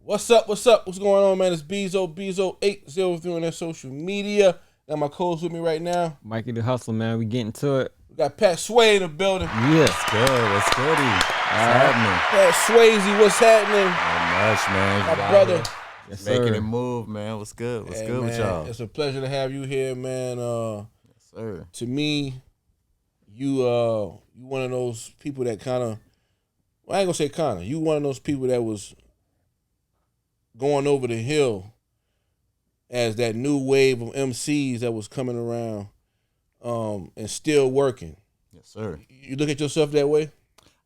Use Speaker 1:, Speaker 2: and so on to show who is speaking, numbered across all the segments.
Speaker 1: What's up? What's going on, man? It's Bezo803 on that social media. Got my co-host with me right now.
Speaker 2: Mikey the Hustler, man. We getting to it.
Speaker 1: We got Pat Sway in the building.
Speaker 2: Yeah.
Speaker 3: What's good? What's goody? What's happening?
Speaker 1: Pat Swayzee, what's happening?
Speaker 3: Not much, man.
Speaker 1: My brother.
Speaker 2: Yes,
Speaker 3: Making it move, man. What's good? What's good with y'all?
Speaker 1: It's a pleasure to have you here, man.
Speaker 3: Yes, sir.
Speaker 1: To me, you one of those people that kind of, well, I ain't gonna say kind of. You one of those people that was going over the hill as that new wave of MCs that was coming around, and still working.
Speaker 3: Yes, sir.
Speaker 1: You look at yourself that way?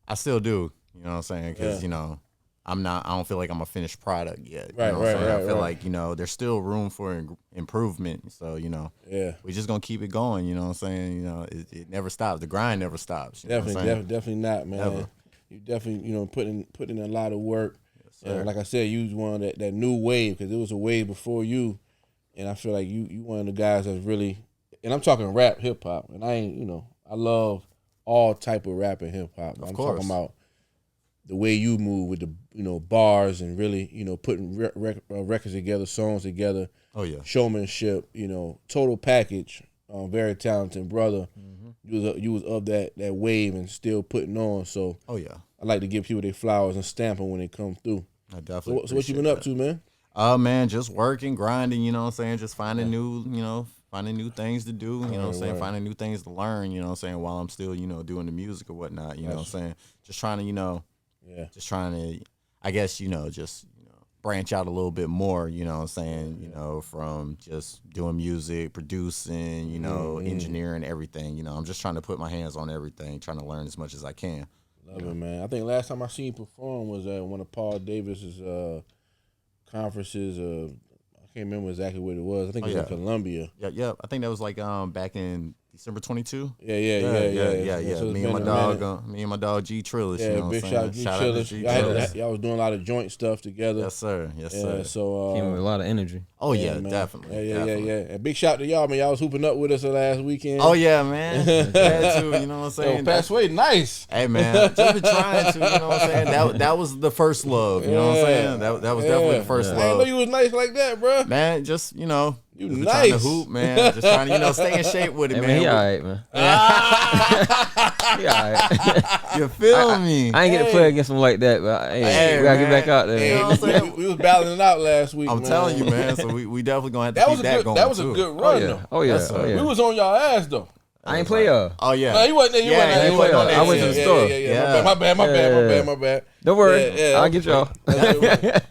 Speaker 3: I still do. You know what I'm saying? Because, you know, I don't feel like I'm a finished product yet.
Speaker 1: Right,
Speaker 3: you know what I'm saying?
Speaker 1: right.
Speaker 3: I feel like, you know, there's still room for improvement. So, you know, we're just going to keep it going. You know what I'm saying? You know, it never stops. The grind never stops. You know what I'm saying?
Speaker 1: Definitely not, man.
Speaker 3: Never.
Speaker 1: You definitely, put in a lot of work.
Speaker 3: Sir.
Speaker 1: Like I said, you was one of that new wave, because it was a wave before you, and I feel like you one of the guys that's really, and I'm talking rap, hip hop, and I ain't, I love all type of rap and hip hop. I'm talking about the way you move with the bars and really putting records together, songs together.
Speaker 3: Oh yeah,
Speaker 1: showmanship, total package. Very talented brother.
Speaker 3: Mm-hmm.
Speaker 1: You was of that wave and still putting on. So I like to give people their flowers and stamp them when they come through.
Speaker 3: I definitely.
Speaker 1: So what you been up to, man?
Speaker 3: Man, just working, grinding. You know what I'm saying? Just finding finding new things to do. You know what I'm saying? Finding new things to learn. You know what I'm saying? While I'm still doing the music or whatnot. You know what I'm saying? Just trying to just trying to, I guess just branch out a little bit more. You know what I'm saying? From just doing music, producing, engineering, everything. I'm just trying to put my hands on everything, trying to learn as much as I can.
Speaker 1: Love it, man. I think last time I seen you perform was at one of Paul Davis's conferences. I can't remember exactly what it was. I think it was in Columbia.
Speaker 3: Yeah. I think that was like back in December 22.
Speaker 1: Yeah. So
Speaker 3: me and my dog G Trillis.
Speaker 1: Yeah,
Speaker 3: you know
Speaker 1: big
Speaker 3: what
Speaker 1: shout
Speaker 3: I'm
Speaker 1: out to G
Speaker 3: saying?
Speaker 1: Trillis. Y'all was doing a lot of joint stuff together.
Speaker 3: Yes, sir.
Speaker 1: So
Speaker 2: came with a lot of energy.
Speaker 3: Oh yeah,
Speaker 1: man.
Speaker 3: definitely.
Speaker 1: Yeah. And big shout out to y'all, man. Y'all was hooping up with us last weekend.
Speaker 3: Oh yeah, man. Glad to, you know what I'm saying?
Speaker 1: Pat Sway, nice.
Speaker 3: Hey man, just been trying to, you know what I'm saying? That was the first love, you know what I'm saying? That was definitely the first love.
Speaker 1: I didn't know you was nice like that, bro.
Speaker 3: Man, just
Speaker 1: you
Speaker 3: just
Speaker 1: nice.
Speaker 3: trying to hoop, man. Just trying to, stay in shape with it,
Speaker 2: Hey,
Speaker 3: man.
Speaker 2: He all right, man. He all right.
Speaker 3: You feel me?
Speaker 2: I ain't get to play against him like that, but we gotta get back out there.
Speaker 1: Hey,
Speaker 3: You know what I'm saying?
Speaker 1: we was battling it out last week.
Speaker 3: I'm telling you, man. So we definitely gonna have to
Speaker 1: that
Speaker 3: keep
Speaker 1: was
Speaker 3: that going.
Speaker 1: That was
Speaker 3: too.
Speaker 1: a good run, though.
Speaker 2: Oh yeah.
Speaker 3: Yes, sir.
Speaker 1: We was on y'all ass though.
Speaker 2: I ain't play y'all.
Speaker 3: Oh yeah.
Speaker 1: No, you wasn't there. You wasn't there.
Speaker 2: I went to the store.
Speaker 1: Yeah. My bad.
Speaker 2: Don't worry. I'll get y'all.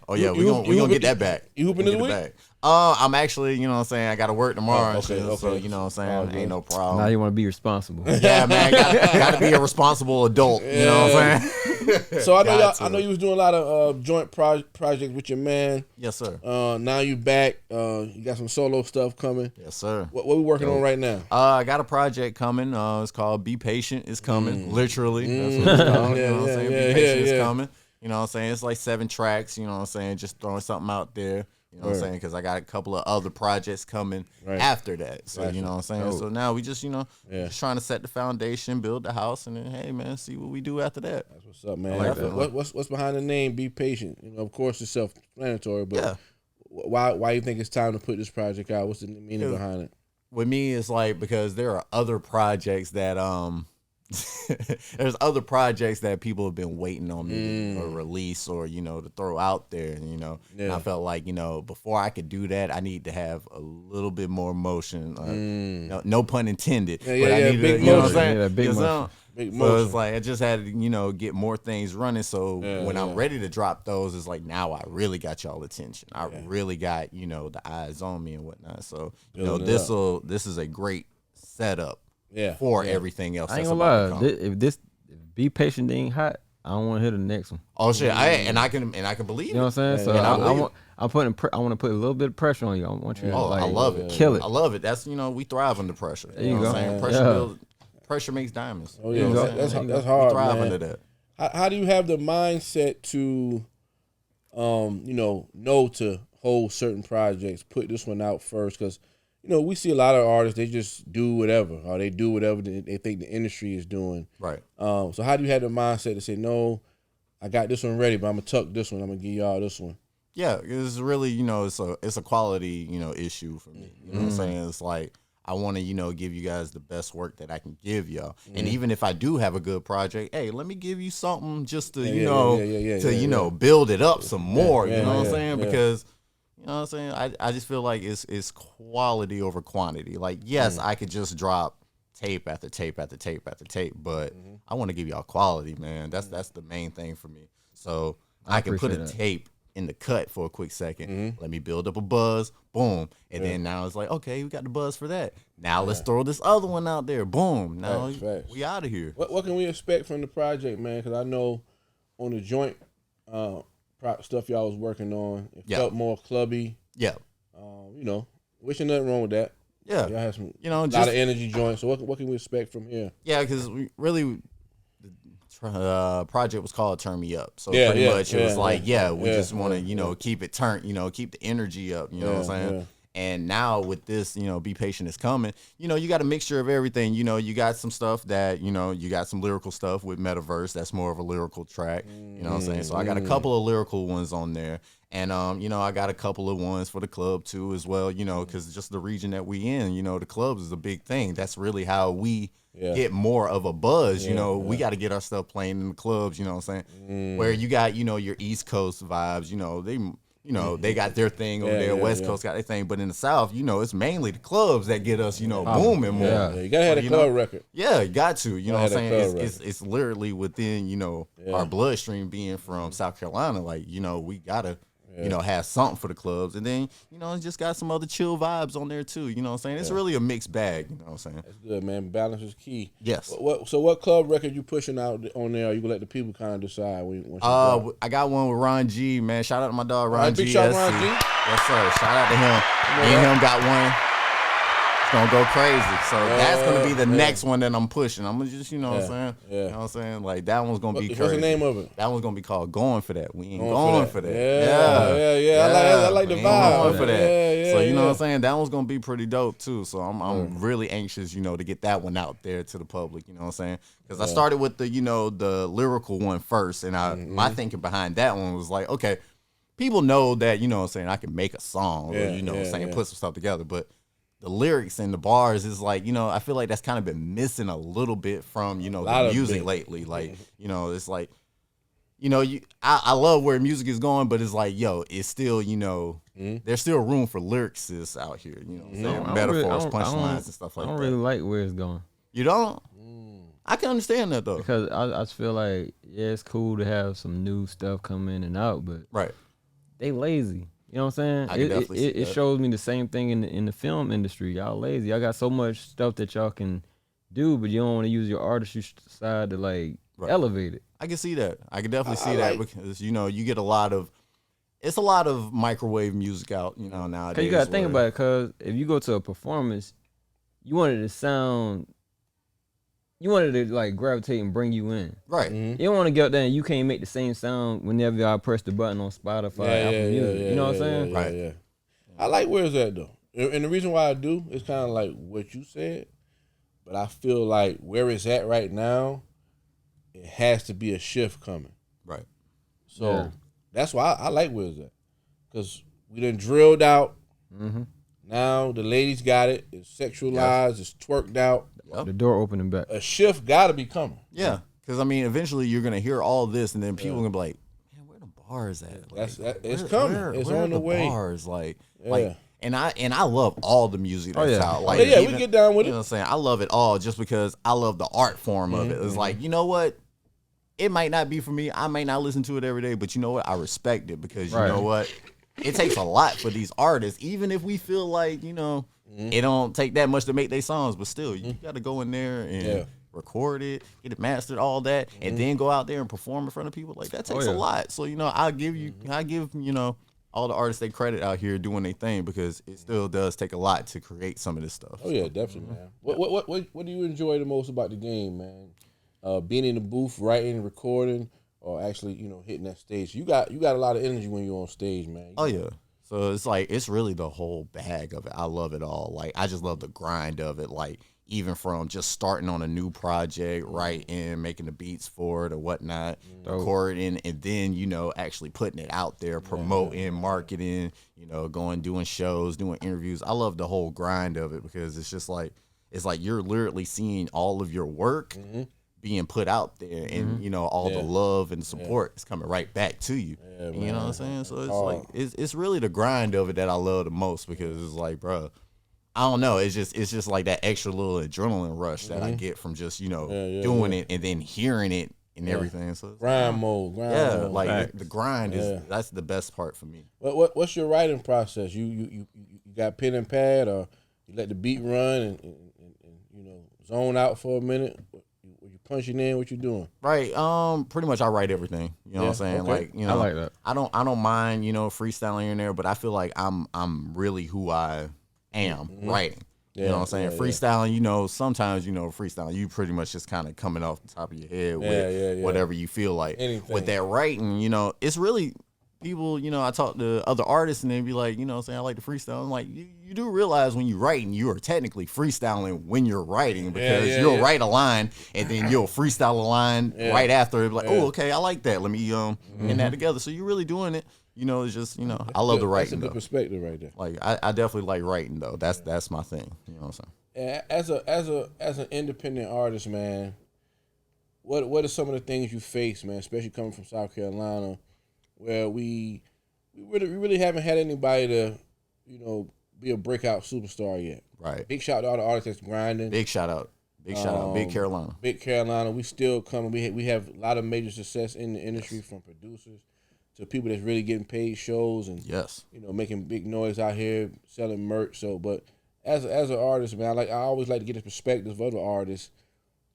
Speaker 3: Oh yeah, we gonna get that back.
Speaker 1: You hooping this week?
Speaker 3: I'm actually, you know what I'm saying, I got to work tomorrow.
Speaker 1: Okay.
Speaker 3: So, you know what I'm saying, ain't no problem.
Speaker 2: Now you want to be responsible.
Speaker 3: Yeah, man, gotta be a responsible adult. You know what I'm saying?
Speaker 1: So I know you was doing a lot of joint projects with your man.
Speaker 3: Yes, sir.
Speaker 1: Now you back. You got some solo stuff coming.
Speaker 3: Yes, sir.
Speaker 1: What we working on right now?
Speaker 3: I got a project coming. It's called Be Patient. It's coming. Literally. That's what it's called. You know what I'm saying? Be Patient is coming. You know what I'm saying? It's like 7 tracks. You know what I'm saying? Just throwing something out there. You know what I'm saying? Because I got a couple of other projects coming after that. So, you know what I'm saying? So now we just, just trying to set the foundation, build the house, and then, hey, man, see what we do after that.
Speaker 1: That's what's up, man. What's behind the name Be Patient? Of course, it's self-explanatory, but why you think it's time to put this project out? What's the meaning behind it?
Speaker 3: With me, it's like because there are other projects that there's other projects that people have been waiting on me to release or to throw out there, and I felt like before I could do that, I need to have a little bit more motion. No pun intended. But I need
Speaker 1: big
Speaker 3: to, you know what I'm
Speaker 1: motion.
Speaker 3: saying?
Speaker 2: Yeah, big motion.
Speaker 1: Big
Speaker 3: So
Speaker 1: motion.
Speaker 3: it's like I just had to get more things running. So when I'm ready to drop those, it's like now I really got y'all attention. I really got the eyes on me and whatnot. So this is a great setup. For everything else.
Speaker 2: I ain't gonna lie. If Be Patient ain't hot, I don't want to hear the next one.
Speaker 3: Oh shit! I can believe it.
Speaker 2: You know what I'm saying? So I want to put a little bit of pressure on you. I want you to
Speaker 3: I love it.
Speaker 2: Kill it.
Speaker 3: I love it. That's we thrive under pressure.
Speaker 2: There you
Speaker 3: know
Speaker 2: go.
Speaker 3: what I'm saying? Pressure makes diamonds.
Speaker 1: Oh yeah,
Speaker 3: you know what I'm saying?
Speaker 1: that's hard,
Speaker 3: we thrive
Speaker 1: man.
Speaker 3: under that.
Speaker 1: How do you have the mindset to, know to hold certain projects, put this one out first? Because we see a lot of artists, they just do whatever, or they do whatever they think the industry is doing.
Speaker 3: Right.
Speaker 1: So how do you have the mindset to say, no, I got this one ready, but I'm going to tuck this one. I'm going to give y'all this one?
Speaker 3: Yeah, it's really, it's a quality, issue for me. You know what I'm saying? It's like I want to, give you guys the best work that I can give y'all. And even if I do have a good project, hey, let me give you something just to, build it up some more. You know what I'm saying? Because, you know what I'm saying? I just feel like it's quality over quantity. Like, yes, I could just drop tape after tape after tape after tape, but I want to give y'all quality, man. That's the main thing for me. So I can put a tape in the cut for a quick second. Let me build up a buzz, boom. And then now it's like, okay, we got the buzz for that. Now let's throw this other one out there. Boom. Now we out of here.
Speaker 1: What can we expect from the project, man? Because I know on the joint stuff y'all was working on, it felt more clubby.
Speaker 3: Yeah.
Speaker 1: Wishing nothing wrong with that.
Speaker 3: Yeah.
Speaker 1: Y'all had some a lot of energy joints. So what can we expect from here?
Speaker 3: Yeah, because we really project was called Turn Me Up. So pretty much it was like, we just want to, keep it turned, keep the energy up, you know what I'm saying? Yeah. And now with this, Be Patient is coming, you got a mixture of everything. You got some stuff that, you got some lyrical stuff with Metaverse. That's more of a lyrical track, you know what I'm saying? So I got a couple of lyrical ones on there. And, I got a couple of ones for the club too as well, because just the region that we in, the clubs is a big thing. That's really how we get more of a buzz, we got to get our stuff playing in the clubs, you know what I'm saying? Where you got, your East Coast vibes, they got their thing over there. West Coast got their thing. But in the South, it's mainly the clubs that get us, booming more.
Speaker 1: Yeah, you got to have a club record.
Speaker 3: Yeah, you got to. You know what I'm saying? It's literally within, our bloodstream being from South Carolina. Like, we got to, have something for the clubs. And then, it's just got some other chill vibes on there too. You know what I'm saying? It's really a mixed bag. You know what I'm saying?
Speaker 1: That's good, man. Balance is key.
Speaker 3: Yes.
Speaker 1: So what club record you pushing out on there? Or you gonna let the people kind of decide?
Speaker 3: I got one with Ron G, man. Shout out to my dog Ron G.
Speaker 1: Big shout Ron G.
Speaker 3: Yes, sir. Shout out to him. Me and him got one. It's gonna go crazy. So that's gonna be the next one that I'm pushing. I'm gonna just, what I'm saying?
Speaker 1: Yeah.
Speaker 3: You know what I'm saying? Like that one's gonna be crazy.
Speaker 1: What's the name of it?
Speaker 3: That one's gonna be called Going For That. We ain't going for that.
Speaker 1: Yeah. I like the vibe.
Speaker 3: Going for that.
Speaker 1: Yeah,
Speaker 3: so you know what I'm saying? That one's gonna be pretty dope too. So I'm really anxious, to get that one out there to the public. You know what I'm saying? Because I started with the, the lyrical one first, and my thinking behind that one was like, okay, people know that, you know what I'm saying, I can make a song, or, what I'm saying, put some stuff together, but the lyrics and the bars is like, I feel like that's kind of been missing a little bit from, the music lately. Like, it's like, I love where music is going, but it's like, it's still, there's still room for lyricists out here, you know what I'm saying? Metaphors, punchlines, and stuff like that.
Speaker 2: I don't really like where it's going.
Speaker 3: You don't? I can understand that though.
Speaker 2: Because I just feel like, it's cool to have some new stuff come in and out, but they lazy. You know what I'm saying?
Speaker 3: I can definitely see
Speaker 2: it
Speaker 3: that.
Speaker 2: shows me the same thing in the film industry. Y'all lazy. Y'all got so much stuff that y'all can do, but you don't want to use your artistry side to like elevate it.
Speaker 3: I can see that. I can definitely see that because you get a lot of microwave music out, nowadays.
Speaker 2: Cause you gotta think about it. Cause if you go to a performance, you wanted to sound. You wanted to like gravitate and bring you in.
Speaker 3: Right.
Speaker 2: You don't want to get up there and you can't make the same sound whenever y'all press the button on Spotify, Apple Music. You know what I'm saying?
Speaker 3: Right.
Speaker 1: Yeah. I like where it's at though. And the reason why I do is kind of like what you said, but I feel like where it's at right now, it has to be a shift coming.
Speaker 3: Right.
Speaker 1: So that's why I like where it's at. Because we done drilled out.
Speaker 2: Mm-hmm.
Speaker 1: Now the ladies got it. It's sexualized. It's twerked out.
Speaker 2: The door opening back.
Speaker 1: A shift got to be coming.
Speaker 3: Yeah, because eventually you're gonna hear all this, and then people are gonna be like, "Man, where the bars at?" Like,
Speaker 1: it's coming. It's on the way.
Speaker 3: Bars, and I love all the music that's out. Like,
Speaker 1: we get down with it.
Speaker 3: You know what I'm saying? I love it all just because I love the art form of it. It's like, you know what? It might not be for me. I may not listen to it every day, but you know what? I respect it because you know what? It takes a lot for these artists, even if we feel like, it don't take that much to make their songs, but still, you got to go in there and record it, get it mastered, all that, and then go out there and perform in front of people. Like, that takes a lot. So, I give all the artists they credit out here doing their thing because it still does take a lot to create some of this stuff.
Speaker 1: Oh, yeah, definitely, man. What do you enjoy the most about the game, man? Being in the booth, writing, recording, or actually, hitting that stage. You got a lot of energy when you're on stage, man.
Speaker 3: Oh, yeah. So it's like, it's really the whole bag of it. I love it all. Like, I just love the grind of it. Like, even from just starting on a new project, writing, making the beats for it or whatnot, recording, and then, you know, actually putting it out there, promoting, marketing, you know, doing shows, doing interviews. I love the whole grind of it because it's just like, it's like you're literally seeing all of your work being put out there, and you know, all the love and support is coming right back to you. You know what I'm saying? So it's like it's really the grind of it that I love the most, because it's like, bro, I don't know, it's just like that extra little adrenaline rush that I get from just, you know, doing it and then hearing it and everything. So it's
Speaker 1: grind mode.
Speaker 3: like the grind is that's the best part for me.
Speaker 1: What's your writing process? You got pen and pad, or you let the beat run and you know, zone out for a minute? You punching in? What you doing?
Speaker 3: Right. Pretty much I write everything. You know what I'm saying?
Speaker 1: Okay.
Speaker 3: Like, you know,
Speaker 2: I like that.
Speaker 3: I don't mind, you know, freestyling in there, but I feel like I'm really who I am writing. You know what I'm saying? Freestyling, you know, sometimes, you know, freestyling, you pretty much just kind of coming off the top of your head with whatever you feel like.
Speaker 1: Anything.
Speaker 3: With that writing, you know, it's really people, you know, I talk to other artists and they be like, you know what I'm saying, I like to freestyle. I'm like, you do realize when you're writing, you are technically freestyling when you're writing, because you'll write a line and then you'll freestyle a line right after it. Like, oh, okay, I like that. Let me get that together. So you're really doing it. You know, it's just, you know, I love the writing.
Speaker 1: That's a good perspective right there.
Speaker 3: Like, I definitely like writing though. That's my thing. You know what I'm saying?
Speaker 1: As an independent artist, man, what are some of the things you face, man, especially coming from South Carolina, where we really haven't had anybody to, you know, be a breakout superstar yet.
Speaker 3: Right.
Speaker 1: Big shout out to all the artists that's grinding.
Speaker 3: Big shout out. Big shout out. Big Carolina.
Speaker 1: Big Carolina. We still coming. We have a lot of major success in the industry, from producers to people that's really getting paid shows and you know, making big noise out here, selling merch. So, but as an artist, man, I always like to get the perspective of other artists,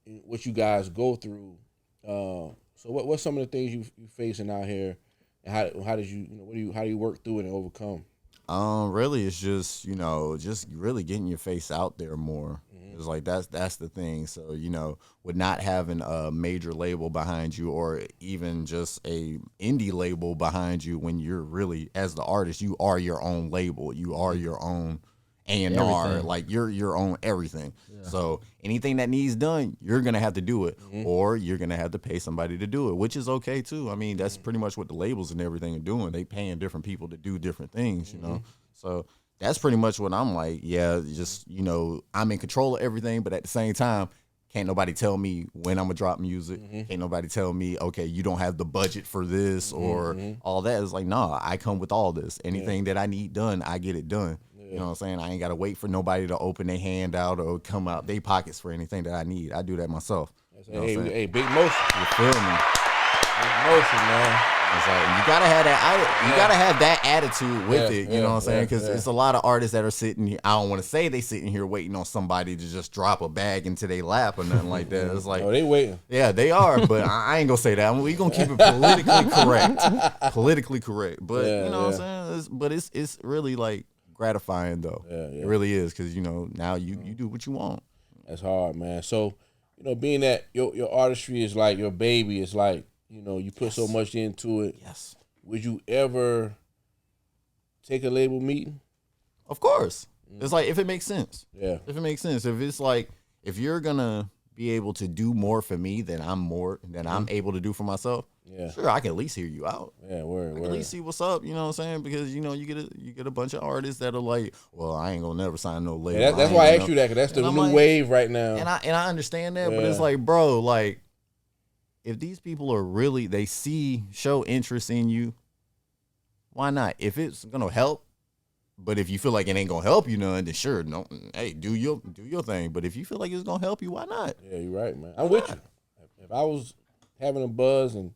Speaker 1: what you guys go through. So what's some of the things you facing out here, and how did you know, how do you work through it and overcome?
Speaker 3: Really, it's just, you know, just really getting your face out there more. It's like that's the thing. So, you know, with not having a major label behind you, or even just a indie label behind you, when you're really, as the artist, you are your own label. You are your own A&R. Like, you're your own everything. So anything that needs done, you're gonna have to do it, or you're gonna have to pay somebody to do it, which is okay too. I mean, that's pretty much what the labels and everything are doing. They paying different people to do different things, you know. So that's pretty much what I'm like. Yeah, just, you know, I'm in control of everything, but at the same time, can't nobody tell me when I'm gonna drop music. Can't nobody tell me, okay, you don't have the budget for this or all that. It's like, nah, I come with all this. Anything that I need done, I get it done. You know what I'm saying? I ain't gotta wait for nobody to open their hand out or come out their pockets for anything that I need. I do that myself. You know
Speaker 1: Hey, big motion.
Speaker 3: You feel me?
Speaker 1: Big motion, man.
Speaker 3: It's like, you gotta have that. You gotta have that attitude with it. You know what I'm saying? Because it's a lot of artists that are sitting here. I don't want to say they sitting here waiting on somebody to just drop a bag into their lap or nothing like that. It's like,
Speaker 1: oh, they waiting.
Speaker 3: Yeah, they are. But I ain't gonna say that. We gonna keep it politically correct. Politically correct. But you know what I'm saying? It's really like gratifying though. It really is, because, you know, now you do what you want.
Speaker 1: That's hard, man. So, you know, being that your artistry is like your baby, it's like, you know, you put so much into it.
Speaker 3: Yes.
Speaker 1: Would you ever take a label meeting?
Speaker 3: Of course. It's like, if it makes sense.
Speaker 1: Yeah.
Speaker 3: If it makes sense. If it's like, if you're gonna be able to do more for me than I'm able to do for myself, sure, I can at least hear you out.
Speaker 1: Yeah, word.
Speaker 3: I can at least see what's up, you know what I'm saying? Because, you know, you get a bunch of artists that are like, well, I ain't gonna never sign no label.
Speaker 1: Yeah, that's why I asked you that, because that's the new wave right now.
Speaker 3: And I understand that, but it's like, bro, like, if these people are really, they show interest in you, why not? If it's gonna help, but if you feel like it ain't gonna help you none, then sure, no, hey, do your thing. But if you feel like it's gonna help you, why not?
Speaker 1: Yeah, you're right, man. I'm with you. If I was having a buzz and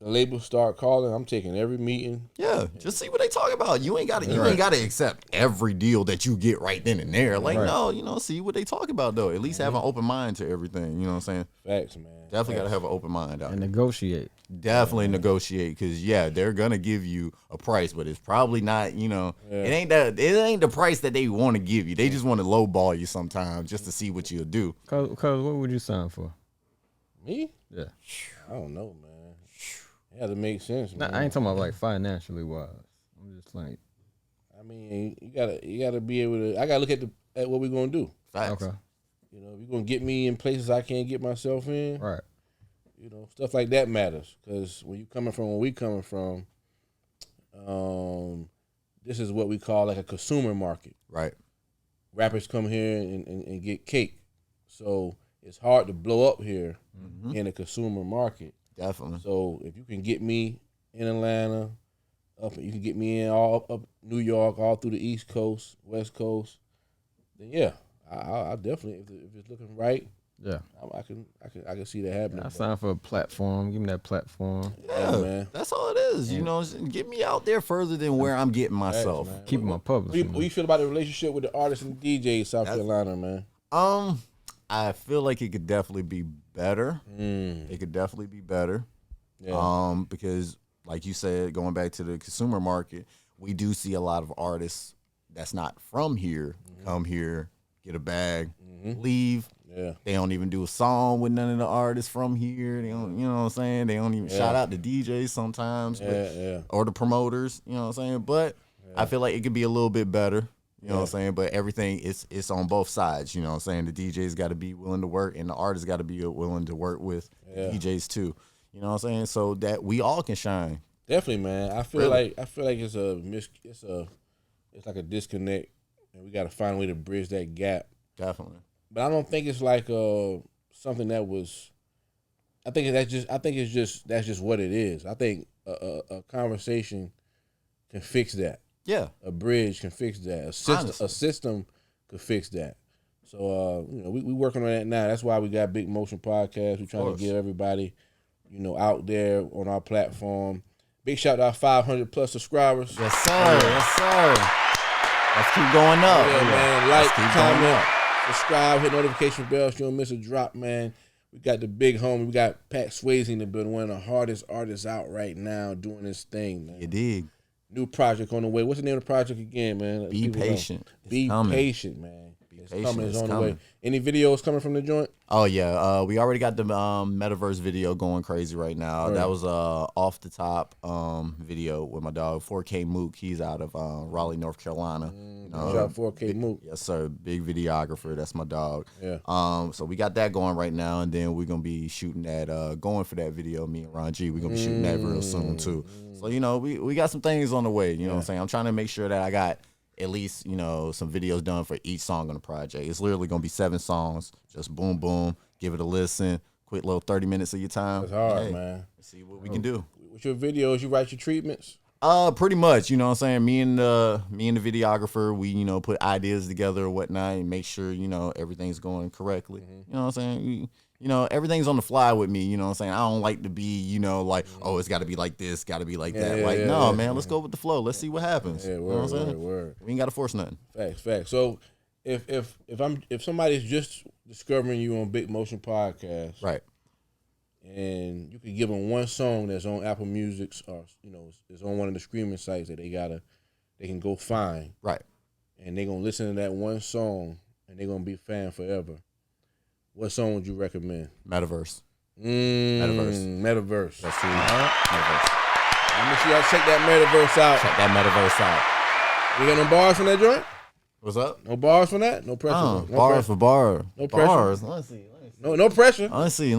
Speaker 1: the label start calling, I'm taking every meeting.
Speaker 3: Yeah, just see what they talk about. You ain't gotta accept every deal that you get right then and there. Like, no, you know, see what they talk about though. At least have an open mind to everything. You know what I'm saying?
Speaker 1: Facts, man.
Speaker 3: Definitely gotta have an open mind out
Speaker 2: And
Speaker 3: there.
Speaker 2: negotiate.
Speaker 3: Definitely negotiate, because they're gonna give you a price, but it's probably not, you know, it ain't the price that they want to give you. They just want to lowball you sometimes just to see what you'll do.
Speaker 2: Cause what would you sign for?
Speaker 1: Me?
Speaker 2: Yeah.
Speaker 1: I don't know, man. It has to make sense, man.
Speaker 2: I ain't talking about like financially wise. I'm just like,
Speaker 1: I mean, you gotta be able to. I gotta look at what we're gonna do.
Speaker 3: Facts.
Speaker 2: okay.
Speaker 1: You know, if you're gonna get me in places I can't get myself in,
Speaker 2: Right.
Speaker 1: you know, stuff like that matters. Because when you coming from where we coming from, this is what we call like a consumer market.
Speaker 3: Right.
Speaker 1: Rappers come here and get cake, so it's hard to blow up here in a consumer market.
Speaker 3: Definitely.
Speaker 1: So if you can get me in Atlanta, you can get me in all up New York, all through the East Coast, West Coast, then yeah, I definitely if it's looking right,
Speaker 2: Yeah.
Speaker 1: I can see that happening.
Speaker 2: I signed for a platform. Give me that platform.
Speaker 3: Yeah,
Speaker 1: man.
Speaker 3: that's all it is. You know, get me out there further than where I'm getting myself.
Speaker 1: Man.
Speaker 2: Keeping my publishing.
Speaker 1: What do you feel about the relationship with the artists and DJs in South Carolina, man?
Speaker 3: I feel like it could definitely be better. It could definitely be better.
Speaker 1: Yeah.
Speaker 3: Because like you said, going back to the consumer market, we do see a lot of artists that's not from here come here, get a bag, leave.
Speaker 1: Yeah.
Speaker 3: They don't even do a song with none of the artists from here. They don't, you know what I'm saying? They don't even shout out the DJs sometimes, or the promoters, you know what I'm saying? But I feel like it could be a little bit better, you know what I'm saying? But everything it's on both sides, you know what I'm saying? The DJs got to be willing to work, and the artists got to be willing to work with the DJs too. You know what I'm saying? So that we all can shine.
Speaker 1: Definitely, man. I feel like it's it's like a disconnect, and we got to find a way to bridge that gap.
Speaker 3: Definitely.
Speaker 1: But I don't think it's like something that was. I think that's just what it is. I think a conversation can fix that.
Speaker 3: Yeah.
Speaker 1: A bridge can fix that. A system could fix that. So you know, we working on that now. That's why we got Big Motion Podcast. We're trying to get everybody, you know, out there on our platform. Big shout out to our 500 plus subscribers.
Speaker 3: Yes, sir. Yes, sir. Let's keep going up.
Speaker 1: Yeah, man. Like, comment, subscribe, hit notification bell so you don't miss a drop, man. We got the big homie. We got Pat Swayzee in the building, one of the hardest artists out right now doing this thing, man.
Speaker 3: You dig.
Speaker 1: New project on the way. What's the name of the project again, man?
Speaker 3: Be patient.
Speaker 1: Be patient, man. It's coming. It's on the way. Any videos coming from the joint?
Speaker 3: Oh, yeah. We already got the Metaverse video going crazy right now. That was off the top video with my dog, 4K Mook. He's out of Raleigh, North Carolina.
Speaker 1: Shout out 4K Mook.
Speaker 3: Yes, sir. Big videographer. That's my dog.
Speaker 1: Yeah.
Speaker 3: So we got that going right now, and then we're going to be shooting that, going for that video, me and Ron G. We're going to be shooting that real soon, too. So, you know, we got some things on the way. You know what I'm saying? I'm trying to make sure that I got at least, you know, some videos done for each song on the project. It's literally going to be 7 songs. Just boom, boom. Give it a listen. Quick little 30 minutes of your time.
Speaker 1: That's hard, man.
Speaker 3: Let's see what we can do.
Speaker 1: With your videos, you write your treatments?
Speaker 3: Pretty much, you know what I'm saying? Me and the videographer, we, you know, put ideas together or whatnot and make sure, you know, everything's going correctly. You know what I'm saying? You know, everything's on the fly with me, you know what I'm saying? I don't like to be, you know, like, oh, it's got to be like this, got to be like that. Like, no, man, let's go with the flow. Let's see what happens.
Speaker 1: Yeah,
Speaker 3: you know what I'm saying?
Speaker 1: word.
Speaker 3: We ain't got to force nothing.
Speaker 1: Facts. So if somebody's just discovering you on Big Motion Podcast,
Speaker 3: right,
Speaker 1: and you could give them one song that's on Apple Music or, you know, is on one of the streaming sites that they can go find,
Speaker 3: right,
Speaker 1: and they're gonna listen to that one song and they're gonna be a fan forever, what song would you recommend?
Speaker 3: Metaverse.
Speaker 1: Metaverse.
Speaker 3: That's true. Metaverse.
Speaker 1: Make sure y'all check that Metaverse out.
Speaker 3: Check that Metaverse out.
Speaker 1: You got no bars from that joint?
Speaker 3: What's up?
Speaker 1: No bars from that? No pressure.
Speaker 3: No
Speaker 1: pressure.
Speaker 3: for bar.
Speaker 1: No pressure.
Speaker 3: Bars. Let's see.
Speaker 1: No pressure.
Speaker 3: Let's see.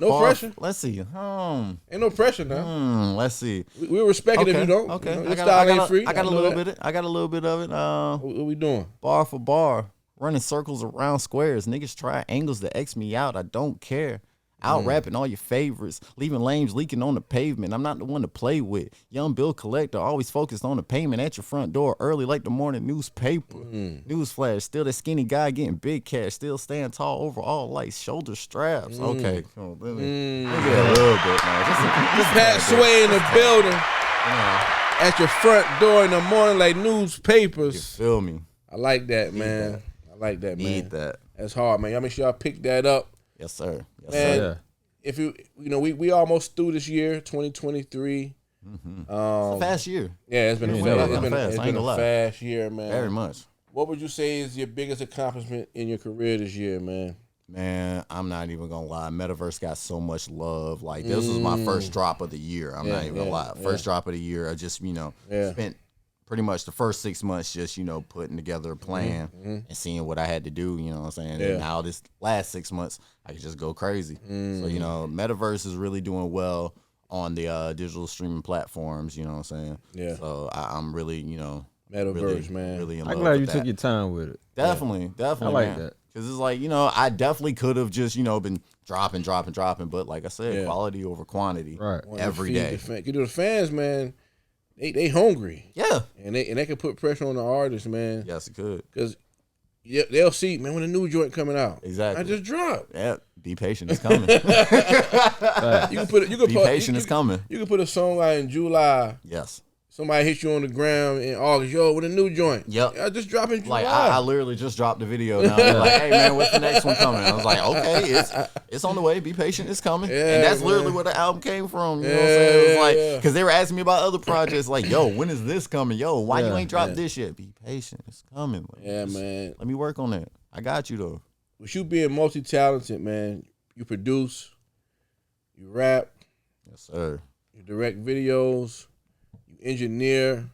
Speaker 1: No pressure.
Speaker 3: Let's see.
Speaker 1: Ain't no pressure now.
Speaker 3: Let's see.
Speaker 1: We respect it if you don't.
Speaker 3: Okay.
Speaker 1: You know, your style ain't free.
Speaker 3: I got a little bit. I got a little bit of it.
Speaker 1: What we doing?
Speaker 3: Bar for bar, running circles around squares. Niggas try angles to X me out. I don't care. Out rapping all your favorites, leaving lames leaking on the pavement. I'm not the one to play with. Young bill collector, always focused on the payment at your front door early like the morning newspaper. Newsflash, still that skinny guy getting big cash, still staying tall over all lights, shoulder straps. Okay, come on, let me get a little bit, man. Just
Speaker 1: Pat Sway in the building at your front door in the morning like newspapers.
Speaker 3: You feel me?
Speaker 1: I like that, man. I like that, man.
Speaker 3: Need that.
Speaker 1: That's hard, man. Y'all make sure y'all pick that up.
Speaker 3: Yes, sir. Yes,
Speaker 1: Man,
Speaker 3: sir.
Speaker 1: if you know, we almost through this year, 2023.
Speaker 3: It's a fast year.
Speaker 1: Yeah, it's been a fast year, man.
Speaker 3: Very much.
Speaker 1: What would you say is your biggest accomplishment in your career this year, man?
Speaker 3: Man, I'm not even gonna lie. Metaverse got so much love. Like, this was my first drop of the year. I'm not even gonna lie. First drop of the year. I just, spent pretty much the first 6 months just, putting together a plan and seeing what I had to do, you know what I'm saying? And now this last 6 months, I could just go crazy. So, Metaverse is really doing well on the digital streaming platforms, you know what I'm saying?
Speaker 1: Yeah.
Speaker 3: So I'm really,
Speaker 1: Metaverse, man.
Speaker 3: Really in
Speaker 2: I'm
Speaker 3: love
Speaker 2: glad
Speaker 3: with
Speaker 2: you
Speaker 3: that.
Speaker 2: took your time with it.
Speaker 3: Definitely.
Speaker 2: I like
Speaker 3: man.
Speaker 2: that.
Speaker 3: Because it's like, I definitely could have just, been dropping. But like I said, quality over quantity every day.
Speaker 1: The fans, man, they hungry.
Speaker 3: Yeah.
Speaker 1: And they can put pressure on the artists, man.
Speaker 3: Yes, it could.
Speaker 1: Because they'll see, man, when the new joint coming out.
Speaker 3: Exactly.
Speaker 1: I just dropped.
Speaker 3: Yeah. Be patient. It's coming.
Speaker 1: Be
Speaker 3: patient. It's coming.
Speaker 1: You can put a song out in July.
Speaker 3: Yes.
Speaker 1: Somebody hits you on the ground in August. Yo, with a new joint.
Speaker 3: Yep.
Speaker 1: I just dropped in July.
Speaker 3: Like I literally just dropped the video. Now they're like, hey man, what's the next one coming? I was like, okay, it's on the way. Be patient. It's coming.
Speaker 1: Yeah,
Speaker 3: and that's
Speaker 1: man.
Speaker 3: literally where the album came from. You know what I'm saying? It was like because they were asking me about other projects. Like, yo, when is this coming? Yo, why you ain't dropped this yet? Be patient. It's coming. Like,
Speaker 1: man.
Speaker 3: Let me work on that. I got you though.
Speaker 1: With you being multi-talented, man, you produce, you rap,
Speaker 3: yes sir,
Speaker 1: you direct videos, you engineer.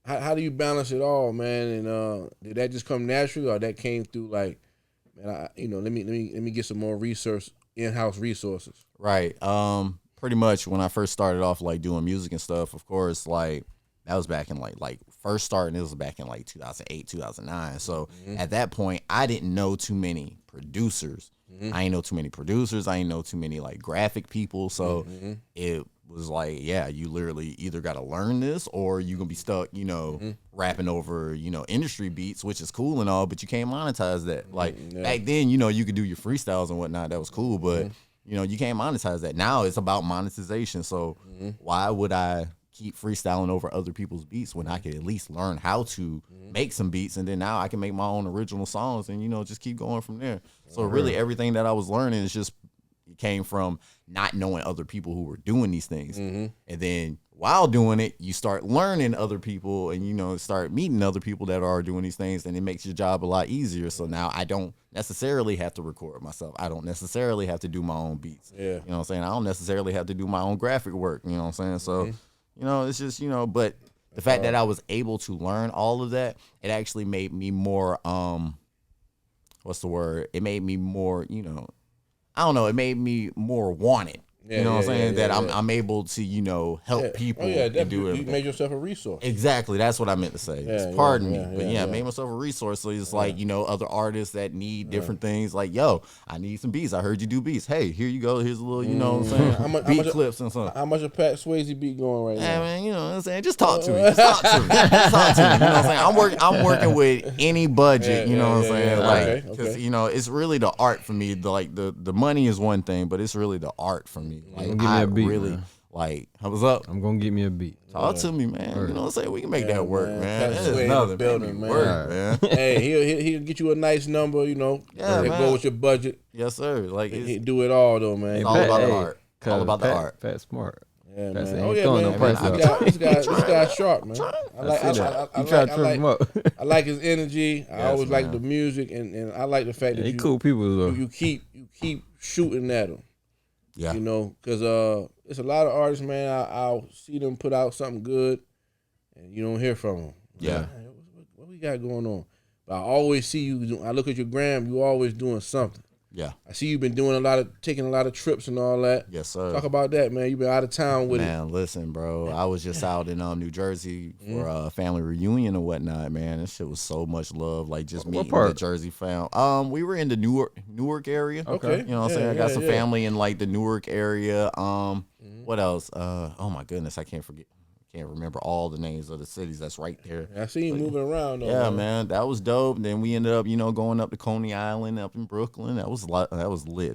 Speaker 1: How do you balance it all, man? And did that just come naturally, or that came through like, man, let me get some more in-house resources?
Speaker 3: Right. Pretty much when I first started off like doing music and stuff, of course, like that was back in like first starting. It was back in like 2008, 2009. So at that point, I didn't know too many producers. I ain't know too many producers. I ain't know too many like graphic people. So it was like, yeah, you literally either got to learn this or you're going to be stuck, rapping over, industry beats, which is cool and all, but you can't monetize that. Like back then, you could do your freestyles and whatnot. That was cool, but you can't monetize that. Now it's about monetization. So why would I keep freestyling over other people's beats when I could at least learn how to make some beats, and then now I can make my own original songs and just keep going from there. So really everything that I was learning is just came from not knowing other people who were doing these things. And then while doing it, you start learning other people and start meeting other people that are doing these things, and it makes your job a lot easier. So now I don't necessarily have to record myself. I don't necessarily have to do my own beats. You know what I'm saying? I don't necessarily have to do my own graphic work, you know what I'm saying? So it's just, but the fact that I was able to learn all of that, it actually made me more, what's the word? It made me more, I don't know, it made me more wanted. You know what I'm saying? That I'm able to, help people and do it.
Speaker 1: You made yourself a resource.
Speaker 3: Exactly. That's what I meant to say. Pardon me. But I made myself a resource. So it's like, other artists that need different things. Like, yo, I need some beats. I heard you do beats. Hey, here you go. Here's a little, you know what I'm saying? Beat clips and something.
Speaker 1: How much a Pat Swayzee beat going right now?
Speaker 3: Man, you know what I'm saying? Just talk to me. Just talk to me. Just talk to me. You know what I'm saying? I'm working with any budget, you know what I'm saying? Like, because, it's really the art for me. The money is one thing, but it's really the art for me. Like, I really, man. Like, what's up?
Speaker 2: I'm going to get me a beat.
Speaker 3: Talk to me, man. You know what I'm saying? We can make that work, man.
Speaker 1: That's another building, man.
Speaker 3: Work, man.
Speaker 1: Hey, he'll get you a nice number, that go with your budget.
Speaker 3: Yes, sir. Like,
Speaker 1: he do it all, though, man.
Speaker 3: It's all about the art. All about the art.
Speaker 2: Pat smart.
Speaker 1: Yeah,
Speaker 2: Pat
Speaker 1: man. Oh, yeah, man. This guy's sharp, man. I like his energy. I always like the music, and I like the fact that
Speaker 2: he cool people, though.
Speaker 1: You keep shooting at him.
Speaker 3: Yeah.
Speaker 1: Because there's a lot of artists, man, I'll see them put out something good, and you don't hear from them.
Speaker 3: Yeah.
Speaker 1: Man, what we got going on? But I always see you. I look at your gram. You always doing something.
Speaker 3: Yeah. I
Speaker 1: see you've been taking a lot of trips and all that.
Speaker 3: Yes, sir.
Speaker 1: Talk about that, man. You've been out of town with it.
Speaker 3: Man, listen, bro. I was just out in New Jersey for a family reunion and whatnot, man. This shit was so much love. Like, just meeting the Jersey fam. We were in the Newark area.
Speaker 1: Okay.
Speaker 3: You know what I'm saying? I got some family in, like, the Newark area. What else? Oh, my goodness. I can't remember all the names of the cities that's right there.
Speaker 1: I see you moving around, though.
Speaker 3: Yeah, man, that was dope. And then we ended up, going up to Coney Island, up in Brooklyn. That was lit.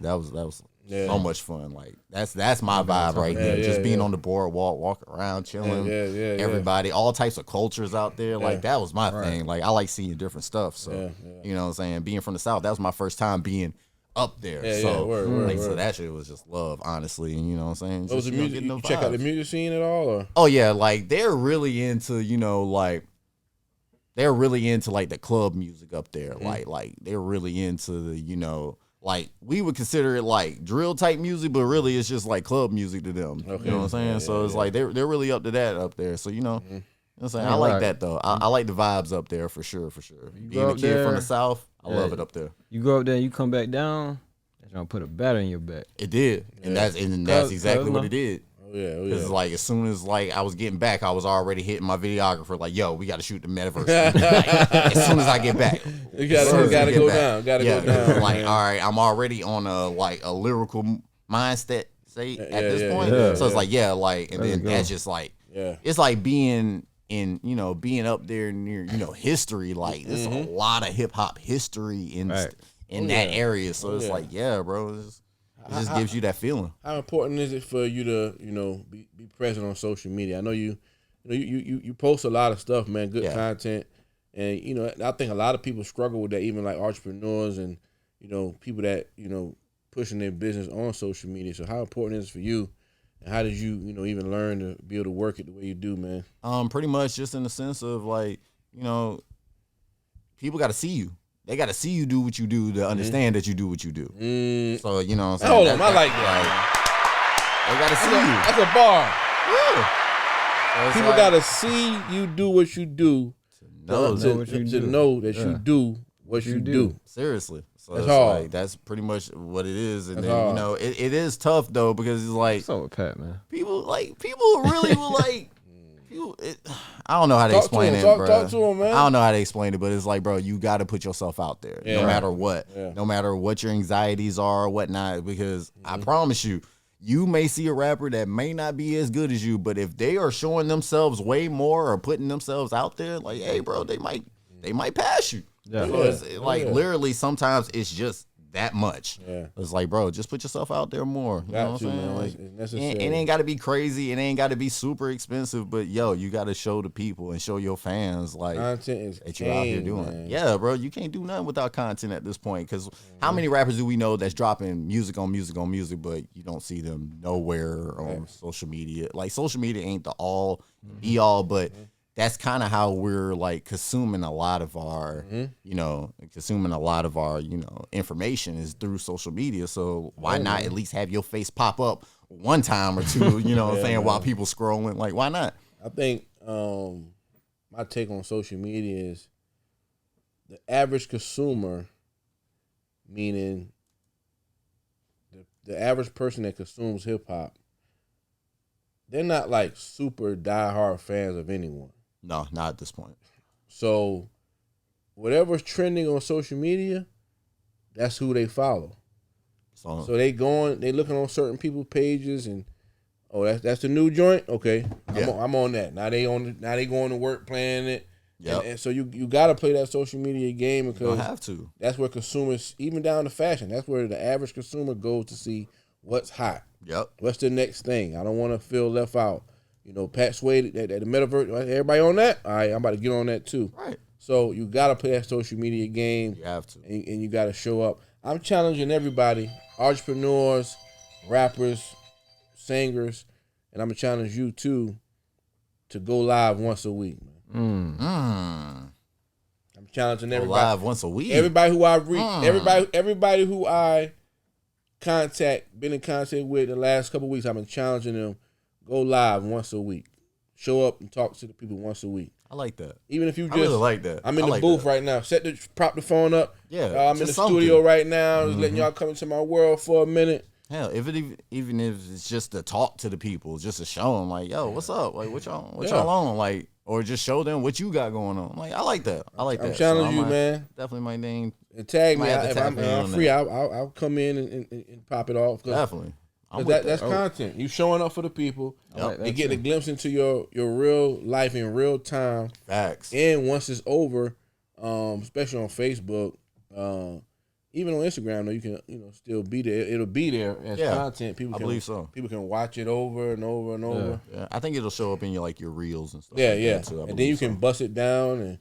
Speaker 3: That was so much fun. Like that's my vibe right there. Just being on the boardwalk, walking around, chilling. Everybody, all types of cultures out there. Like that was my thing. Like I like seeing different stuff. So you know what I'm saying? Being from the South, that was my first time being up there. So that shit was just love, honestly. And you know what I'm saying? Just,
Speaker 1: you check out the music scene at all? Or?
Speaker 3: Oh yeah, like they're really into, they're really into like the club music up there. Like they're really into the, like we would consider it like drill type music, but really it's just like club music to them. Okay. You know what I'm saying? So it's like they're really up to that up there. So what I'm saying? I like that though. I like the vibes up there for sure. Being a kid from the South, I love it up there.
Speaker 2: You go up there and you come back down, that's gonna put a batter in your back.
Speaker 3: It did. And that's exactly what it did. Because like as soon as like I was getting back, I was already hitting my videographer like, "Yo, we got to shoot the metaverse." Like, as soon as I get back,
Speaker 1: you gotta go down. Gotta go down.
Speaker 3: Like, all right, I'm already on a lyrical mindset at this point. So it's like, and then that's just like, it's like being up there near history. Like there's a lot of hip hop history in that area. So it's like, bro. It just gives you that feeling.
Speaker 1: How important is it for you to, be present on social media? I know you post a lot of stuff, man, good content. And, I think a lot of people struggle with that, even like entrepreneurs and, people that, pushing their business on social media. So how important is it for you? And how did you, even learn to be able to work it the way you do, man?
Speaker 3: Pretty much just in the sense of like, people got to see you. They got to see you do what you do to understand that you do what you do. So, what I'm saying?
Speaker 1: Hold on, I like that.
Speaker 3: They got to see you.
Speaker 1: That's a bar.
Speaker 3: Yeah. So
Speaker 1: people got to see you do what you do to know that you do what you do.
Speaker 3: Seriously. So
Speaker 1: that's
Speaker 3: it's
Speaker 1: hard.
Speaker 3: like, that's pretty much what it is. And then, it is tough, though, because it's like.
Speaker 2: So with Pat, man.
Speaker 3: People really will like. I don't know how to explain it, bro.
Speaker 1: Talk to him, man.
Speaker 3: I don't know how to explain it, but it's like, bro, you got to put yourself out there, no matter what, no matter what your anxieties are or whatnot. Because I promise you, you may see a rapper that may not be as good as you, but if they are showing themselves way more or putting themselves out there, like, hey, bro, they might pass you. Yeah. Literally, sometimes it's just that much. Yeah. It's like, bro, just put yourself out there more. You know what I'm saying? Like, it ain't got to be crazy. It ain't got to be super expensive. But, you got to show the people and show your fans, like, that you're out here doing. Man. Yeah, bro, you can't do nothing without content at this point. Because how many rappers do we know that's dropping music on music on music, but you don't see them nowhere on social media? Like, social media ain't the all be all, but that's kind of how we're like consuming a lot of our, information is through social media. So why not at least have your face pop up one time or two, what I'm saying, while people scrolling? Like, why not?
Speaker 1: I think my take on social media is the average consumer, meaning the average person that consumes hip hop, they're not like super diehard fans of anyone.
Speaker 3: No, not at this point.
Speaker 1: So whatever's trending on social media, that's who they follow. So they looking on certain people's pages and that's the new joint. Okay, I'm on that. Now they going to work playing it. Yeah. And so you got to play that social media game because
Speaker 3: you have to. That's
Speaker 1: where consumers, even down to fashion, that's where the average consumer goes to see what's hot.
Speaker 3: Yep.
Speaker 1: What's the next thing? I don't want to feel left out. Pat Swayzee, that the metaverse, everybody on that? All right, I'm about to get on that too.
Speaker 3: Right.
Speaker 1: So you got to play that social media game.
Speaker 3: You have to.
Speaker 1: And you got to show up. I'm challenging everybody, entrepreneurs, rappers, singers, and I'm going to challenge you too to go live once a week, man. I'm challenging everybody.
Speaker 3: Go live once a week?
Speaker 1: Everybody who I reach, everybody who I been in contact with the last couple of weeks, I've been challenging them. Go live once a week. Show up and talk to the people once a week.
Speaker 3: I like that.
Speaker 1: Even if you just,
Speaker 3: I really like that.
Speaker 1: I'm in the booth right now. Prop the phone up.
Speaker 3: Yeah,
Speaker 1: I'm in the studio right now. Just letting y'all come into my world for a minute.
Speaker 3: Hell, even if it's just to talk to the people, just to show them, like, yo, what's up? Like, what y'all on? Like, or just show them what you got going on. Like, I like that.
Speaker 1: I'm challenging you, man.
Speaker 3: Definitely my name.
Speaker 1: And tag me. If I'm free, I'll come in and pop it off.
Speaker 3: Definitely.
Speaker 1: That's content. You showing up for the people. They get a glimpse into your real life in real time.
Speaker 3: Facts.
Speaker 1: And once it's over, especially on Facebook, even on Instagram, though, you can still be there. It'll be there as content.
Speaker 3: I believe so.
Speaker 1: People can watch it over and over and over.
Speaker 3: Yeah. I think it'll show up in your reels and stuff.
Speaker 1: Yeah, like that, and then you can bust it down and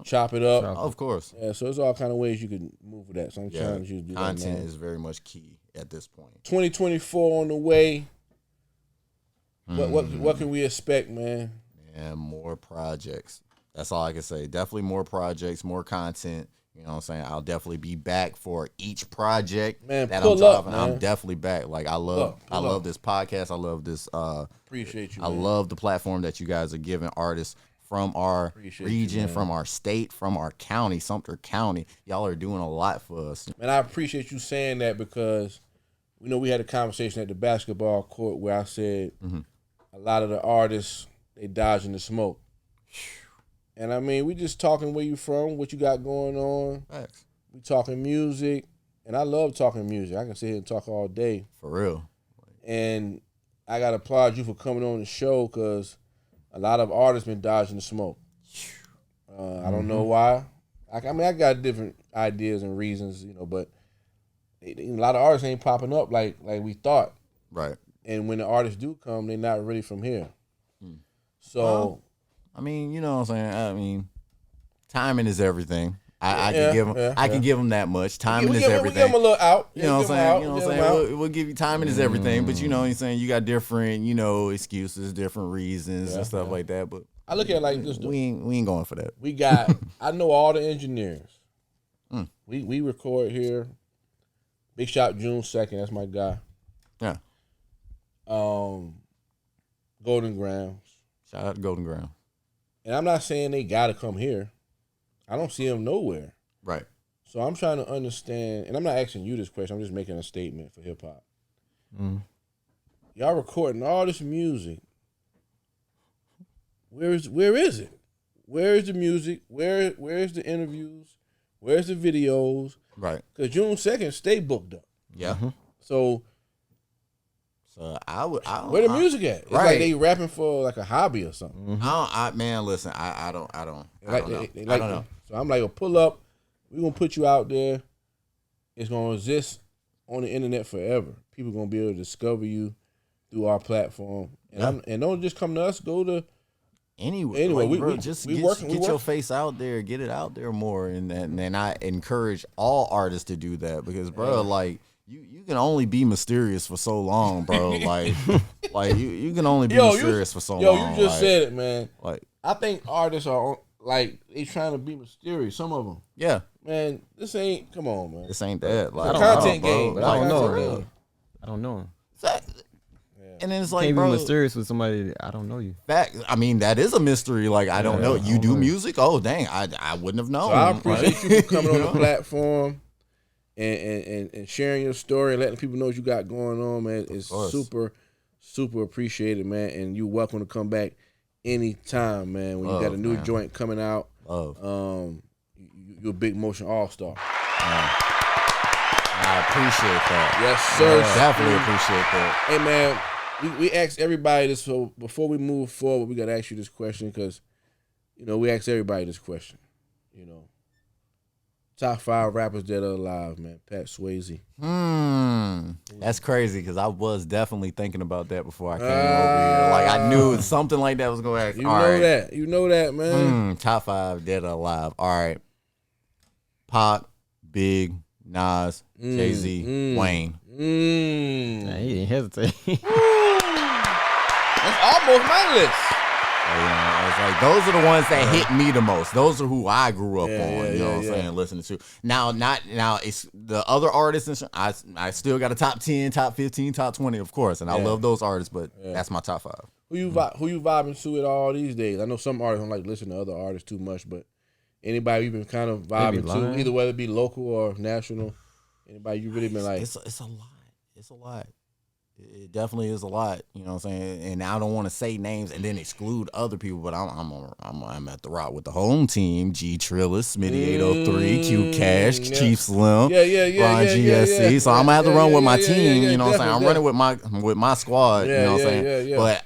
Speaker 1: chop it up.
Speaker 3: Of course.
Speaker 1: Yeah, so there's all kind of ways you can move with that. So I'm challenging you to do
Speaker 3: content
Speaker 1: that. Content
Speaker 3: is very much key at this point.
Speaker 1: 2024 on the way. What can we expect, man?
Speaker 3: And more projects. That's all I can say. Definitely more projects, more content. You know what I'm saying? I'll definitely be back for each project that I'm dropping. I'm definitely back. Like, I love this podcast. I love this.
Speaker 1: Appreciate you.
Speaker 3: I love the platform that you guys are giving artists from our
Speaker 1: Appreciate
Speaker 3: region,
Speaker 1: you,
Speaker 3: from our state, from our county, Sumter County. Y'all are doing a lot for us.
Speaker 1: And I appreciate you saying that because, we had a conversation at the basketball court where I said a lot of the artists, they dodging the smoke. And I mean, we just talking where you from, what you got going on.
Speaker 3: Facts.
Speaker 1: We talking music. And I love talking music. I can sit here and talk all day.
Speaker 3: For real.
Speaker 1: And I got to applaud you for coming on the show because a lot of artists been dodging the smoke. I don't know why. I got different ideas and reasons, but a lot of artists ain't popping up like we thought.
Speaker 3: Right.
Speaker 1: And when the artists do come, they're not really from here. So,
Speaker 3: well, I mean, you know what I'm saying? I mean, timing is everything. I can give them that much. Timing is everything.
Speaker 1: We give them a little out.
Speaker 3: You know what I'm saying? We'll give you timing is everything, but you know what I'm saying? You got different, excuses, different reasons and stuff like that. But
Speaker 1: I look at it like this.
Speaker 3: We ain't going for that.
Speaker 1: We got. I know all the engineers. We record here. Big Shot June 2nd. That's my guy.
Speaker 3: Yeah.
Speaker 1: Golden Grounds.
Speaker 3: Shout out to Golden Ground.
Speaker 1: And I'm not saying they got to come here. I don't see them nowhere.
Speaker 3: Right.
Speaker 1: So I'm trying to understand, and I'm not asking you this question. I'm just making a statement for hip hop. Y'all recording all this music. Where is it? Where is the music? Where is the interviews? Where's the videos?
Speaker 3: Right.
Speaker 1: Because June 2nd, stay booked up.
Speaker 3: Yeah.
Speaker 1: So
Speaker 3: I
Speaker 1: where the music at? It's like they rapping for like a hobby or something.
Speaker 3: Man, listen, I don't know.
Speaker 1: So I'm like, pull up. We're gonna put you out there. It's gonna exist on the internet forever. People gonna be able to discover you through our platform. And don't just come to us. Go to
Speaker 3: anyway.
Speaker 1: We
Speaker 3: get your face out there, get it out there more, and I encourage all artists to do that because, bro, like. You can only be mysterious for so long, bro. like you can only be mysterious for so long.
Speaker 1: You just said it, man.
Speaker 3: Like
Speaker 1: I think artists are they trying to be mysterious. Some of them.
Speaker 3: Yeah.
Speaker 1: Man, this ain't. Come on, man.
Speaker 3: This ain't that. Like
Speaker 1: it's a content game.
Speaker 2: But I don't know. I don't know him.
Speaker 3: And then it's
Speaker 2: you
Speaker 3: like,
Speaker 2: can't
Speaker 3: bro,
Speaker 2: be mysterious with somebody that I don't know you.
Speaker 3: I mean, that is a mystery. Like I don't know. You do music? Oh, dang! I wouldn't have known.
Speaker 1: So I appreciate you for coming on the platform. And sharing your story and letting people know what you got going on, man, is super, super appreciated, man. And you're welcome to come back anytime, man. When you got a new joint coming out, you're a big motion all-star.
Speaker 3: I appreciate that.
Speaker 1: Yes, sir.
Speaker 3: Definitely appreciate that.
Speaker 1: Hey, man, we ask everybody this. So before we move forward, we got to ask you this question because, we ask everybody this question, Top 5 rappers that are alive, man. Pat Swayze.
Speaker 3: That's crazy because I was definitely thinking about that before I came over here. Like I knew something like that was going to happen.
Speaker 1: You know that, man.
Speaker 3: Top 5 dead or alive. All right. Pac, Big, Nas, Jay-Z, Wayne.
Speaker 2: Nah, he didn't hesitate.
Speaker 1: That's almost my list.
Speaker 3: It's like those are the ones that hit me the most. Those are who I grew up on. You know what I'm saying? Listening to now. It's the other artists. And I still got a top 10, top 15, top 20, of course, and I love those artists. But that's my top 5.
Speaker 1: Who you vibing to it all these days? I know some artists don't like to listen to other artists too much, but anybody you've been kind of vibing to, either whether it be local or national. Anybody you really been like?
Speaker 3: It's a lot. It's a lot. It definitely is a lot, you know what I'm saying? And I don't want to say names and then exclude other people, but I'm at the rock with the home team: G Trillis, Smitty 803, Q Cash, Chief Slim, Ron GSC. So I'm gonna have to run with my team, you know what I'm saying? I'm running with my squad, you know what I'm saying? But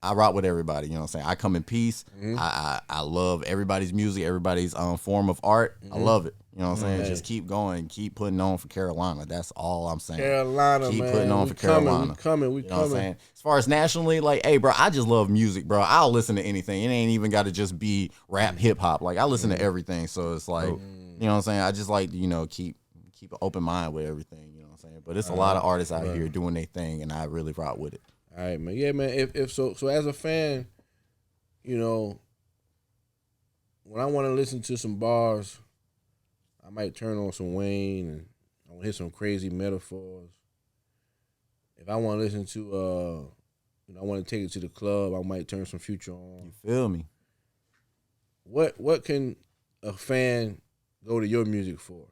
Speaker 3: I rock with everybody, you know what I'm saying? I come in peace. I love everybody's music, everybody's form of art. I love it. You know what I'm saying? Just keep going, keep putting on for Carolina. That's all I'm saying.
Speaker 1: Carolina,
Speaker 3: keep
Speaker 1: man.
Speaker 3: putting on for Carolina.
Speaker 1: We coming.
Speaker 3: You know what I'm saying? As far as nationally, like, hey, bro, I just love music, bro. I'll listen to anything. It ain't even got to just be rap, hip hop. Like, I listen to everything. So it's like, you know what I'm saying? I just like, keep an open mind with everything. You know what I'm saying? But it's a lot of artists out here doing their thing, and I really rock with it.
Speaker 1: All right, man. Yeah, man. If so as a fan, when I want to listen to some bars, I might turn on some Wayne and I want to hear some crazy metaphors. If I want to listen to, I want to take it to the club, I might turn some Future on.
Speaker 3: You feel me?
Speaker 1: what can a fan go to your music for?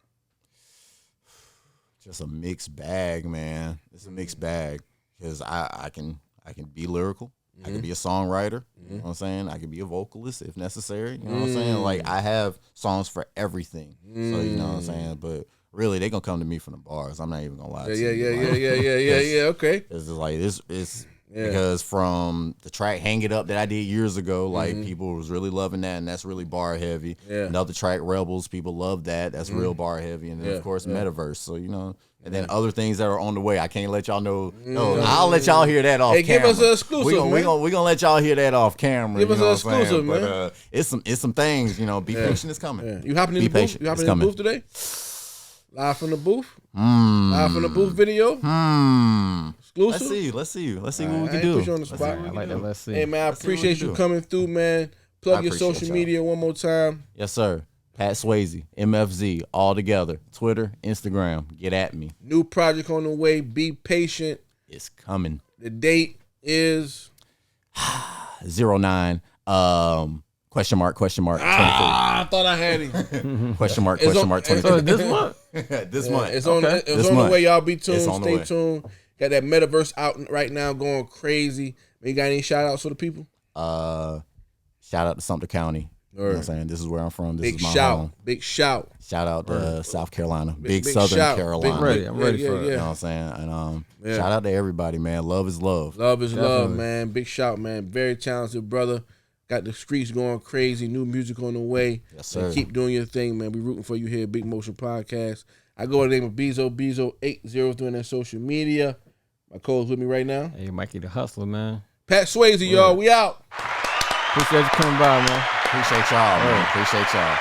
Speaker 3: Just a mixed bag, man. It's a mixed bag because I can be lyrical. I can be a songwriter. You know what I'm saying? I can be a vocalist if necessary. You know what I'm saying? Like, I have songs for everything. So, you know what I'm saying? But really, they gonna come to me from the bars. I'm not even gonna lie to you.
Speaker 1: Yeah. Okay.
Speaker 3: It's just like it's because from the track "Hang It Up" that I did years ago, like people was really loving that, and that's really bar heavy.
Speaker 1: Yeah.
Speaker 3: Another track, "Rebels," people love that. That's real bar heavy, and then of course Metaverse. So you know, and then other things that are on the way. I can't let y'all know. No, I'll let y'all hear that off camera.
Speaker 1: Give us an exclusive.
Speaker 3: We gonna let y'all hear that off camera.
Speaker 1: Give us an
Speaker 3: exclusive,
Speaker 1: man.
Speaker 3: But it's some things. You know, be patient. It's coming.
Speaker 1: Yeah. You hopping in
Speaker 3: Be
Speaker 1: the booth?
Speaker 3: patient.
Speaker 1: You hopping
Speaker 3: It's
Speaker 1: in the
Speaker 3: coming.
Speaker 1: booth today? Live from the booth? Live from the booth video? Exclusive?
Speaker 3: Let's see what we
Speaker 1: I
Speaker 3: can
Speaker 1: ain't
Speaker 3: do.
Speaker 1: put you on the spot.
Speaker 2: I like that. Let's see.
Speaker 1: Hey, man, I
Speaker 3: Let's see what we
Speaker 1: appreciate
Speaker 3: can
Speaker 1: you
Speaker 3: do.
Speaker 1: coming through, man. Plug
Speaker 3: I
Speaker 1: your
Speaker 3: appreciate
Speaker 1: social
Speaker 3: y'all.
Speaker 1: media one more time.
Speaker 3: Yes, sir. Pat Swayzee, MFZ, all together. Twitter, Instagram. Get at me.
Speaker 1: New project on the way. Be patient.
Speaker 3: It's coming.
Speaker 1: The date is
Speaker 3: 09 question mark 23.
Speaker 1: I thought I had him.
Speaker 3: Question mark
Speaker 1: It's on-
Speaker 3: 23.
Speaker 2: So this month?
Speaker 3: This month.
Speaker 1: It's on.
Speaker 2: Okay.
Speaker 1: It's
Speaker 3: This
Speaker 1: on
Speaker 3: month.
Speaker 1: the way. Y'all be tuned.
Speaker 3: It's on the
Speaker 1: Stay
Speaker 3: way.
Speaker 1: tuned. Got that metaverse out right now, going crazy. You got any shout outs for the people?
Speaker 3: Shout out to Sumter County. You know what I'm saying? This is where I'm from. This
Speaker 1: Big
Speaker 3: is my
Speaker 1: shout.
Speaker 3: home.
Speaker 1: Big shout.
Speaker 3: Shout out to South Carolina. Big
Speaker 1: big
Speaker 3: Southern
Speaker 1: shout.
Speaker 3: Carolina.
Speaker 1: Big-
Speaker 2: I'm ready for it.
Speaker 3: You know what I'm saying? And shout out to everybody, man. Love is love.
Speaker 1: Love is love,
Speaker 2: Definitely.
Speaker 1: man. Big shout, man. Very talented brother. Got the streets going crazy. New music on the way.
Speaker 3: Yes, sir.
Speaker 1: And keep doing your thing, man. We rooting for you here at Big Motion Podcast. I go by the name of Bezo803 on that social media. My co-host with me right now.
Speaker 2: Hey, Mikey the Hustler, man.
Speaker 1: Pat Swayzee, y'all. We out.
Speaker 2: Appreciate you coming by, man.
Speaker 3: Appreciate y'all, man. Appreciate y'all.